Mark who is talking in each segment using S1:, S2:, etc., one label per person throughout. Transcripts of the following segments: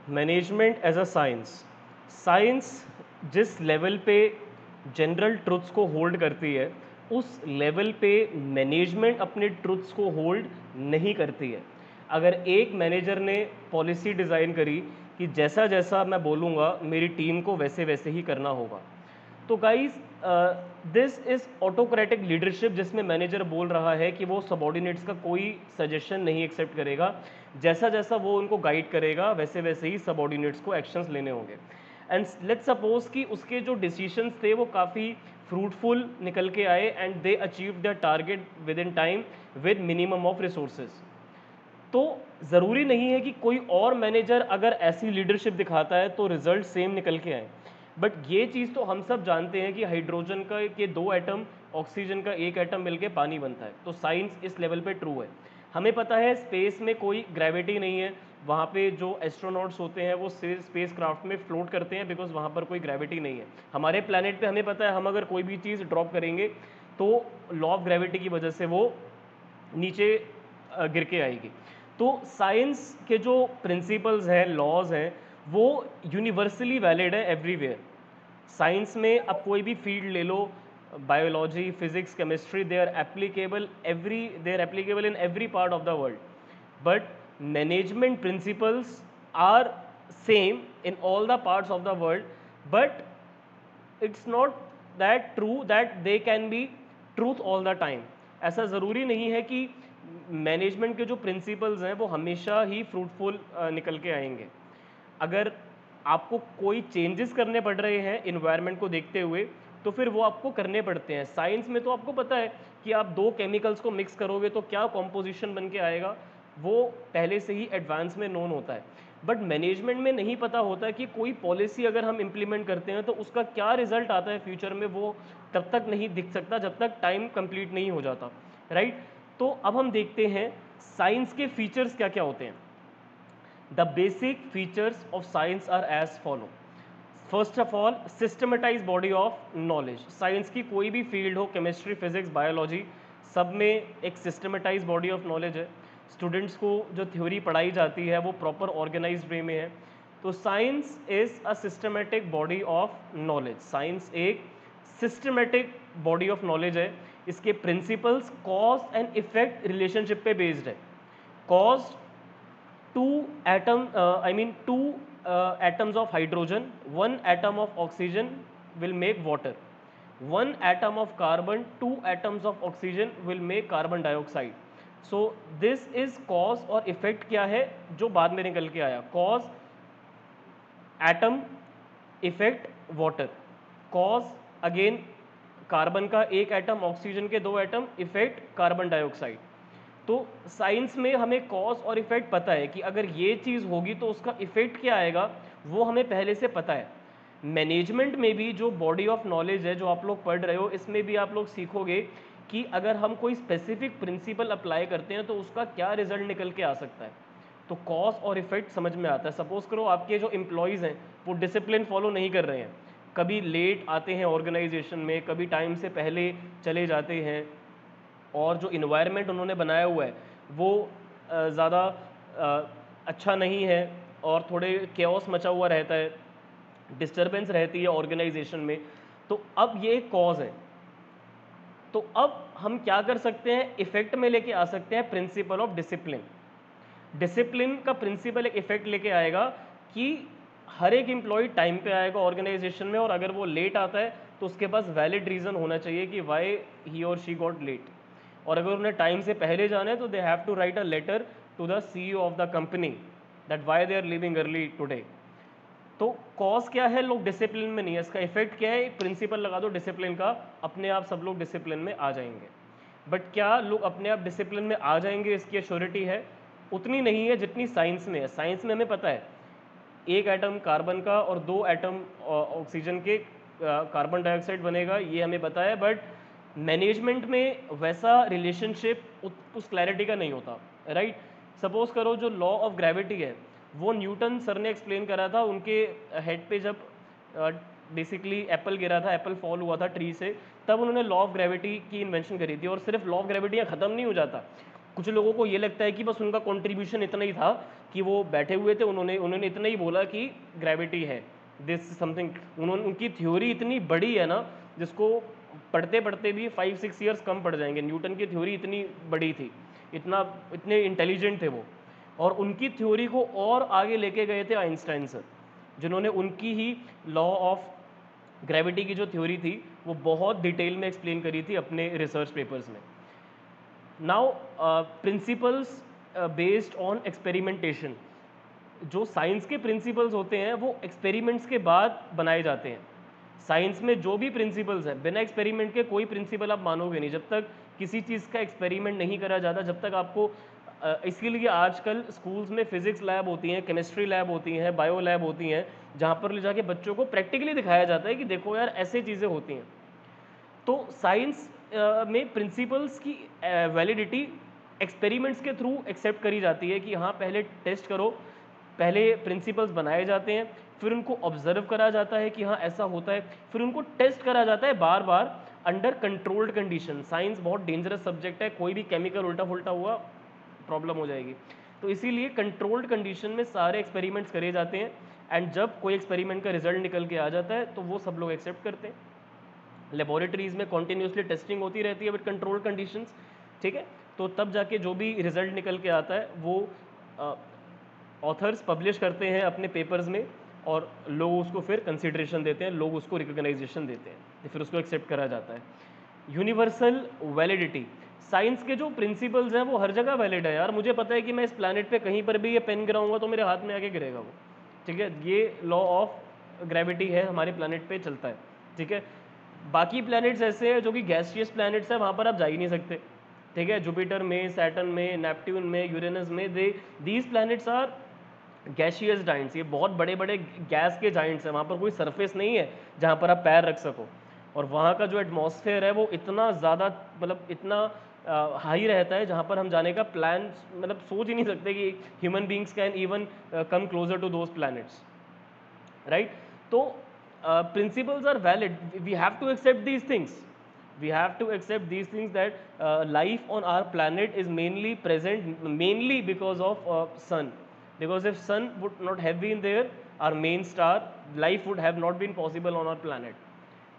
S1: Management as a science. Science जिस level पे general truths को होल्ड करती है, उस लेवल पे मैनेजमेंट अपने ट्रुथ्स को होल्ड नहीं करती है। अगर एक मैनेजर ने पॉलिसी डिज़ाइन करी कि जैसा जैसा मैं बोलूँगा मेरी टीम को वैसे वैसे ही करना होगा, तो guys this is autocratic leadership, जिसमें मैनेजर बोल रहा है कि वो सबॉर्डिनेट्स का कोई सजेशन नहीं एक्सेप्ट करेगा, जैसा जैसा वो उनको गाइड करेगा वैसे वैसे ही सबॉर्डिनेट्स को एक्शंस लेने होंगे। एंड लेट्स सपोज कि उसके जो डिसीजंस थे वो काफ़ी फ्रूटफुल निकल के आए and they achieve the target with in time with minimum of resources. तो ज़रूरी नहीं है कि कोई और मैनेजर अगर ऐसी लीडरशिप दिखाता है तो रिजल्ट सेम निकल के आए। बट ये चीज़ तो हम सब जानते हैं कि हाइड्रोजन का के 2 एटम, ऑक्सीजन का 1 एटम मिलके पानी बनता है। तो साइंस इस लेवल पे ट्रू है। हमें पता है स्पेस में कोई ग्रेविटी नहीं है, वहाँ पे जो एस्ट्रोनॉट्स होते हैं वो स्पेस क्राफ्ट में फ्लोट करते हैं बिकॉज वहाँ पर कोई ग्रेविटी नहीं है। हमारे प्लानट पे हमें पता है हम अगर कोई भी चीज़ ड्रॉप करेंगे तो लॉ ऑफ ग्रेविटी की वजह से वो नीचे गिर के आएगी। तो साइंस के जो प्रिंसिपल्स हैं, लॉज हैं, वो यूनिवर्सली वैलिड है एवरीवेयर। साइंस में अब कोई भी फील्ड ले लो, biology, physics, chemistry, they are applicable in every part of the world. But management principles are same in all the parts of the world, but it's not that true that they can be truth all the time. ऐसा ज़रूरी नहीं है कि management के जो principles हैं वो हमेशा ही फ्रूटफुल निकल के आएंगे। अगर आपको कोई चेंजेस करने पड़ रहे हैं इन्वायरमेंट को देखते हुए, तो फिर वो आपको करने पड़ते हैं। साइंस में तो आपको पता है कि आप दो केमिकल्स को मिक्स करोगे तो क्या कॉम्पोजिशन बन के आएगा, वो पहले से ही एडवांस में नोन होता है। बट मैनेजमेंट में नहीं पता होता कि कोई पॉलिसी अगर हम इम्प्लीमेंट करते हैं तो उसका क्या रिजल्ट आता है फ्यूचर में, वो तब तक नहीं दिख सकता जब तक टाइम कंप्लीट नहीं हो जाता, राइट। तो अब हम देखते हैं साइंस के फीचर्स क्या क्या होते हैं। The basic features of science are as follow. First of all, systematise body of knowledge. Science की कोई भी फील्ड हो, केमिस्ट्री, फिजिक्स, बायोलॉजी, सब में एक सिस्टमेटाइज बॉडी ऑफ नॉलेज है। स्टूडेंट्स को जो थ्योरी पढ़ाई जाती है वो प्रॉपर ऑर्गेनाइज्ड वे में है। तो science is a systematic body of knowledge. Science एक सिस्टमेटिक बॉडी ऑफ नॉलेज है। इसके principles cause and effect relationship पे बेस्ड है। Cause, two atoms of hydrogen, one atom of oxygen will make water. One atom of carbon, two atoms of oxygen will make carbon dioxide. So this is cause और effect क्या है जो बाद में निकल के आया। cause atom, effect water. Cause again carbon का एक एटम, ऑक्सीजन के दो एटम, इफेक्ट कार्बन डाइऑक्साइड। तो साइंस में हमें कॉज और इफेक्ट पता है कि अगर ये चीज़ होगी तो उसका इफेक्ट क्या आएगा, वो हमें पहले से पता है। मैनेजमेंट में भी जो बॉडी ऑफ नॉलेज है जो आप लोग पढ़ रहे हो, इसमें भी आप लोग सीखोगे कि अगर हम कोई स्पेसिफिक प्रिंसिपल अप्लाई करते हैं तो उसका क्या रिजल्ट निकल के आ सकता है। तो कॉज और इफेक्ट समझ में आता है। सपोज करो आपके जो एम्प्लॉयज़ हैं वो डिसिप्लिन फॉलो नहीं कर रहे हैं, कभी लेट आते हैं ऑर्गेनाइजेशन में, कभी टाइम से पहले चले जाते हैं, और जो इन्वायरमेंट उन्होंने बनाया हुआ है वो ज़्यादा अच्छा नहीं है और थोड़े केओस मचा हुआ रहता है, डिस्टरबेंस रहती है ऑर्गेनाइजेशन में, तो अब ये एक कॉज है। तो अब हम क्या कर सकते हैं, इफेक्ट में लेके आ सकते हैं प्रिंसिपल ऑफ डिसिप्लिन। डिसिप्लिन का प्रिंसिपल एक इफेक्ट लेके आएगा कि हर एक एम्प्लॉय टाइम पे आएगा ऑर्गेनाइजेशन में, और अगर वो लेट आता है तो उसके पास वैलिड रीज़न होना चाहिए कि वाई ही और शी गॉट लेट। और अगर उन्हें टाइम से पहले जाना है तो they have to write a letter to the CEO of the company that why they are living early today. तो कॉज क्या है, लोग डिसिप्लिन में नहीं है। इसका इफेक्ट क्या है, एक प्रिंसिपल लगा दो डिसिप्लिन का, अपने आप सब लोग डिसिप्लिन में आ जाएंगे। बट क्या लोग अपने आप डिसिप्लिन में आ जाएंगे, इसकी एश्योरिटी है? उतनी नहीं है जितनी साइंस में है। साइंस में हमें पता है एक एटम कार्बन का और दो एटम ऑक्सीजन के कार्बन डाइऑक्साइड बनेगा, ये हमें पता है। बट मैनेजमेंट में वैसा रिलेशनशिप उस क्लैरिटी का नहीं होता, राइट। सपोज करो जो लॉ ऑफ ग्रेविटी है वो न्यूटन सर ने एक्सप्लेन करा था उनके हेड पे, जब बेसिकली एप्पल गिरा था, एप्पल फॉल हुआ था ट्री से, तब उन्होंने लॉ ऑफ ग्रेविटी की इन्वेंशन करी थी। और सिर्फ लॉ ऑफ ग्रेविटी यहाँ ख़त्म नहीं हो जाता, कुछ लोगों को ये लगता है कि बस उनका कंट्रीब्यूशन इतना ही था कि वो बैठे हुए थे, उन्होंने इतना ही बोला कि ग्रेविटी है, दिस समथिंग, उनकी थ्योरी इतनी बड़ी है ना जिसको पढ़ते पढ़ते भी 5-6 ईयर्स कम पड़ जाएंगे। न्यूटन की थ्योरी इतनी बड़ी थी, इतने इंटेलिजेंट थे वो, और उनकी थ्योरी को और आगे लेके गए थे आइंस्टाइन सर, जिन्होंने उनकी ही लॉ ऑफ ग्रेविटी की जो थ्योरी थी वो बहुत डिटेल में एक्सप्लेन करी थी अपने रिसर्च पेपर्स में। Now principles based on experimentation, जो साइंस के प्रिंसिपल्स होते हैं वो एक्सपेरिमेंट्स के बाद बनाए जाते हैं। साइंस में जो भी प्रिंसिपल्स हैं, बिना एक्सपेरिमेंट के कोई प्रिंसिपल आप मानोगे नहीं। जब तक किसी चीज़ का एक्सपेरिमेंट नहीं करा जाता, जब तक आपको इसीलिए आजकल स्कूल्स में फिजिक्स लैब होती हैं, केमिस्ट्री लैब होती हैं, बायो लैब होती हैं, जहाँ पर ले जाके बच्चों को प्रैक्टिकली दिखाया जाता है कि देखो यार ऐसे चीज़ें होती हैं। तो साइंस में प्रिंसिपल्स की वैलिडिटी एक्सपेरिमेंट्स के थ्रू एक्सेप्ट करी जाती है कि हाँ पहले टेस्ट करो, पहले प्रिंसिपल्स बनाए जाते हैं, फिर उनको ऑब्जर्व करा जाता है कि हाँ ऐसा होता है, फिर उनको टेस्ट करा जाता है बार बार अंडर कंट्रोल्ड कंडीशन। साइंस बहुत डेंजरस सब्जेक्ट है, कोई भी केमिकल उल्टा फुल्टा हुआ प्रॉब्लम हो जाएगी। तो इसीलिए कंट्रोल्ड कंडीशन में सारे एक्सपेरिमेंट्स करे जाते हैं, एंड जब कोई एक्सपेरिमेंट का रिजल्ट निकल के आ जाता है तो वो सब लोग एक्सेप्ट करते हैं। लेबोरेटरीज में कॉन्टिन्यूसली टेस्टिंग होती रहती है विद कंट्रोल कंडीशंस, ठीक है। तो तब जाके जो भी रिजल्ट निकल के आता है वो ऑथर्स पब्लिश करते हैं अपने पेपर्स में, और लोग उसको फिर कंसिडरेशन देते हैं, लोग उसको रिकॉग्नाइजेशन देते हैं, फिर उसको एक्सेप्ट करा जाता है। यूनिवर्सल वैलिडिटी, साइंस के जो प्रिंसिपल्स हैं वो हर जगह वैलिड है यार। मुझे पता है कि मैं इस प्लानट पे कहीं पर भी ये पेन गिराऊंगा तो मेरे हाथ में आके गिरेगा वो, ठीक है। ये लॉ ऑफ ग्रेविटी है, हमारे प्लानट पे चलता है, ठीक है। बाकी प्लैनेट्स ऐसे हैं जो कि गैसियस प्लैनेट्स हैं, वहाँ पर आप जा ही नहीं सकते, ठीक है। जुपिटर में, सैटर्न में, नेपट्यून में, यूरेनस में, these planets are gaseous giants. ये बहुत बड़े बड़े गैस के जाइंट्स हैं, वहाँ पर कोई सरफेस नहीं है जहाँ पर आप पैर रख सको, और वहाँ का जो एटमॉस्फेयर है वो इतना ज़्यादा मतलब इतना हाई रहता है जहाँ पर हम जाने का प्लान मतलब सोच ही नहीं सकते कि human beings can even come closer to those planets, right. तो principles are valid, we have to accept these things, we have to accept these things that life on our planet is mainly present mainly because of sun, because if sun would not have been there, our main star, life would have not been possible on our planet।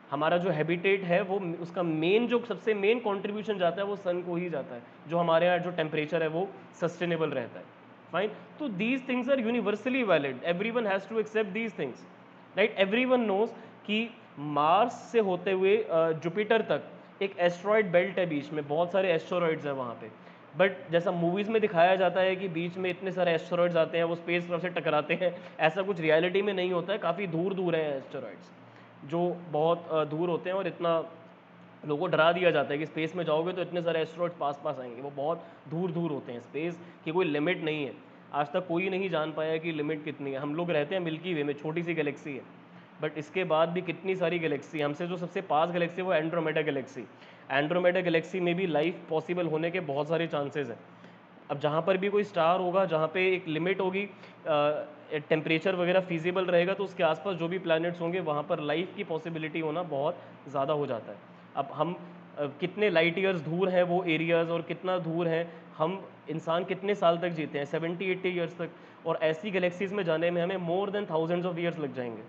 S1: हमारा जो habitat है वो उसका main जो सबसे main contribution जाता है वो सन को ही जाता है, जो हमारे यहाँ जो टेम्परेचर है वो सस्टेनेबल रहता है, फाइन। तो these things are universally valid, everyone has to accept these things, right. Everyone knows कि मार्स से होते हुए जुपिटर तक एक एस्ट्रॉयड बेल्ट है, बीच में बहुत सारे एस्ट्रॉयड्स हैं वहाँ पे, बट जैसा मूवीज़ में दिखाया जाता है कि बीच में इतने सारे एस्ट्रॉयड्स आते हैं वो स्पेस क्राफ्ट से टकराते हैं, ऐसा कुछ रियलिटी में नहीं होता है। काफ़ी दूर दूर हैं एस्ट्रॉयड्स जो बहुत दूर होते हैं, और इतना लोगों को डरा दिया जाता है कि स्पेस में जाओगे तो इतने सारे एस्ट्रॉयड पास पास आएंगे, वो बहुत दूर दूर होते हैं। स्पेस की कोई लिमिट नहीं है, आज तक कोई नहीं जान पाया कि लिमिट कितनी है। हम लोग रहते हैं मिल्की वे में, छोटी सी गैलेक्सी है, बट इसके बाद भी कितनी सारी गैलेक्सी, हमसे जो सबसे पास गैलेक्सी है वो एंड्रोमेडा गैलेक्सी। एंड्रोमेडा गैलेक्सी में भी लाइफ पॉसिबल होने के बहुत सारे चांसेस हैं। अब जहाँ पर भी कोई स्टार होगा जहाँ पे एक लिमिट होगी, टेम्परेचर वगैरह फिजिबल रहेगा, तो उसके आसपास जो भी प्लैनेट्स होंगे वहाँ पर लाइफ की पॉसिबिलिटी होना बहुत ज़्यादा हो जाता है। अब हम कितने लाइट ईयर्स दूर हैं वो एरियाज़, और कितना दूर हैं हम, इंसान कितने साल तक जीते हैं, 70-80 ईयर्स तक, और ऐसी गैलेक्सीज़ में जाने में हमें more than thousands of years लग जाएंगे,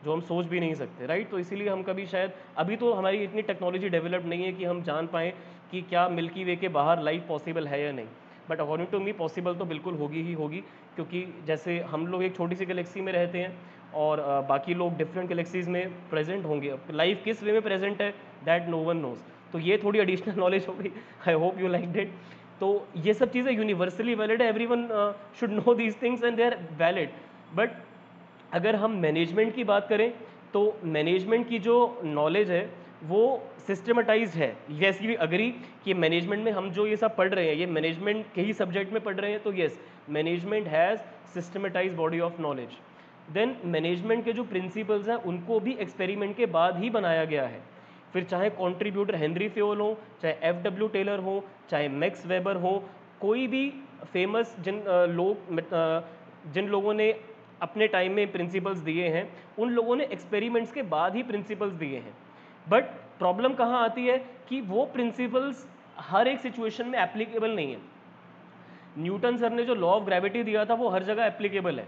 S1: जो हम सोच भी नहीं सकते, राइट। तो इसीलिए हम कभी शायद, अभी तो हमारी इतनी टेक्नोलॉजी डेवलप नहीं है कि हम जान पाएँ कि क्या मिल्की वे के बाहर लाइफ पॉसिबल है या नहीं, but according to me possible तो बिल्कुल होगी ही होगी, क्योंकि जैसे हम लोग एक छोटी सी गैलेक्सी में रहते हैं और बाकी लोग डिफरेंट गैलेक्सीज़ में प्रेजेंट होंगे। लाइफ किस वे में प्रेजेंट है दैट नो वन नोज। तो ये थोड़ी एडिशनल नॉलेज हो गई, I hope you like it. तो ये सब चीज़ें यूनिवर्सली वैलिड है, everyone should know these things and they are valid. But अगर हम मैनेजमेंट की बात करें तो मैनेजमेंट की जो नॉलेज है वो सिस्टमेटाइज्ड है। यस वी अग्री कि मैनेजमेंट में हम जो ये सब पढ़ रहे हैं ये मैनेजमेंट के ही सब्जेक्ट में पढ़ रहे हैं, तो yes management has systematise body of knowledge. Then management के जो प्रिंसिपल्स हैं उनको भी एक्सपेरिमेंट के बाद ही बनाया गया है। फिर चाहे कॉन्ट्रीब्यूटर हेनरी फ्योल हो, चाहे एफ.डब्ल्यू. टेलर हो, चाहे मैक्स वेबर हो, कोई भी फेमस जिन लोगों ने अपने टाइम में प्रिंसिपल्स दिए हैं, उन लोगों ने एक्सपेरिमेंट्स के बाद ही प्रिंसिपल्स दिए हैं। बट प्रॉब्लम कहाँ आती है कि वो प्रिंसिपल्स हर एक सिचुएशन में एप्लीकेबल नहीं है। न्यूटन सर ने जो लॉ ऑफ ग्रेविटी दिया था वो हर जगह एप्लीकेबल है,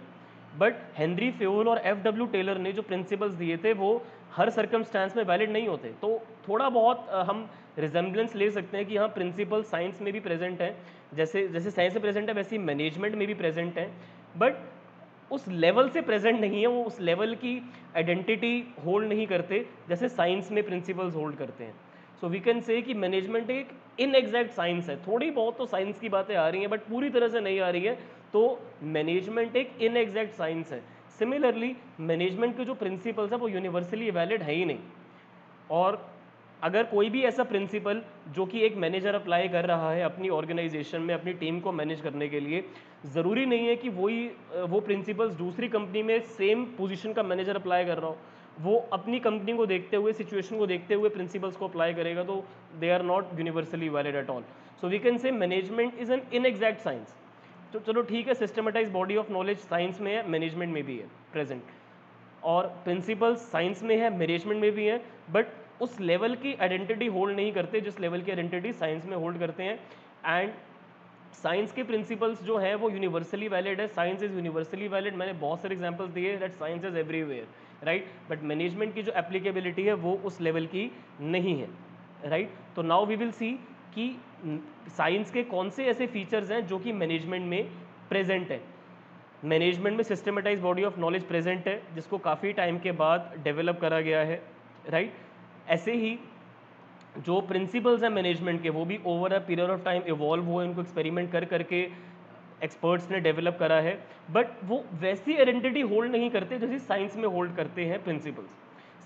S1: बट हेनरी फ्योल और एफ.डब्ल्यू. टेलर ने जो प्रिंसिपल्स दिए थे वो हर सर्कमस्टांस में वैलिड नहीं होते। तो थोड़ा बहुत हम रिजेम्बलेंस ले सकते हैं कि हाँ प्रिंसिपल साइंस में भी प्रेजेंट है, जैसे जैसे साइंस में प्रेजेंट है वैसे ही मैनेजमेंट में भी प्रेजेंट है, बट उस लेवल से प्रेजेंट नहीं है, वो उस लेवल की आइडेंटिटी होल्ड नहीं करते जैसे साइंस में प्रिंसिपल्स होल्ड करते हैं। सो वी कैन से कि मैनेजमेंट एक इनएग्जैक्ट साइंस है। थोड़ी बहुत तो साइंस की बातें आ रही हैं बट पूरी तरह से नहीं आ रही है, तो मैनेजमेंट एक इनएग्जैक्ट साइंस है। सिमिलरली मैनेजमेंट के जो प्रिंसिपल्स हैं वो यूनिवर्सली वैलिड है ही नहीं, और अगर कोई भी ऐसा प्रिंसिपल जो कि एक मैनेजर अप्लाई कर रहा है अपनी ऑर्गेनाइजेशन में अपनी टीम को मैनेज करने के लिए, ज़रूरी नहीं है कि वो प्रिंसिपल्स दूसरी कंपनी में सेम पोजीशन का मैनेजर अप्लाई कर रहा हो। वो अपनी कंपनी को देखते हुए, सिचुएशन को देखते हुए प्रिंसिपल्स को अप्लाई करेगा, तो they are not universally valid at all. So we can say management is an inexact science. तो चलो ठीक है, systematize body of knowledge science में है, मैनेजमेंट में भी है प्रेजेंट, और प्रिंसिपल्स साइंस में है, मैनेजमेंट में भी है, बट उस लेवल की आइडेंटिटी होल्ड नहीं करते जिस लेवल की आइडेंटिटी साइंस में होल्ड करते हैं। एंड साइंस के प्रिंसिपल्स जो है वो यूनिवर्सली वैलिड है, साइंस इज यूनिवर्सली वैलिड। मैंने बहुत सारे एग्जांपल्स दिए that science is everywhere, right, but management की जो एप्लीकेबिलिटी है वो उस लेवल की नहीं है, राइट। तो नाउ वी विल सी कि साइंस के कौन से ऐसे फीचर्स हैं जो कि मैनेजमेंट में प्रेजेंट है। मैनेजमेंट में systematise body of knowledge present है जिसको काफ़ी टाइम के बाद डेवलप करा गया है, राइट। ऐसे ही जो प्रिंसिपल्स हैं मैनेजमेंट के वो भी over a period of time evolve हुए, उनको एक्सपेरिमेंट कर करके एक्सपर्ट्स ने डेवलप करा है, बट वो वैसी आइडेंटिटी होल्ड नहीं करते जैसे साइंस में होल्ड करते हैं प्रिंसिपल्स।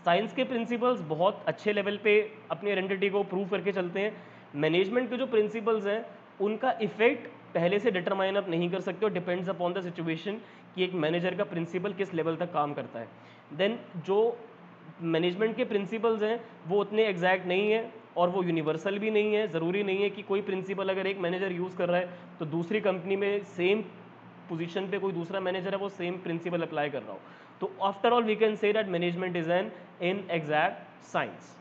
S1: साइंस के प्रिंसिपल्स बहुत अच्छे लेवल पे अपनी आइडेंटिटी को प्रूव करके चलते हैं। मैनेजमेंट के जो प्रिंसिपल्स हैं उनका इफेक्ट पहले से डिटरमाइन आप नहीं कर सकते, और डिपेंड्स अपॉन द सिचुएशन कि एक मैनेजर का प्रिंसिपल किस लेवल तक काम करता है। देन जो मैनेजमेंट के प्रिंसिपल्स हैं वो उतने एग्जैक्ट नहीं है और वो यूनिवर्सल भी नहीं है। ज़रूरी नहीं है कि कोई प्रिंसिपल अगर एक मैनेजर यूज़ कर रहा है तो दूसरी कंपनी में सेम पोजीशन पे कोई दूसरा मैनेजर है वो सेम प्रिंसिपल अप्लाई कर रहा हो। तो after all we can say that management is an inexact science,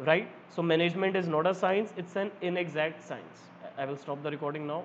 S1: right? So management is not a science, it's an inexact science. I will stop the recording now.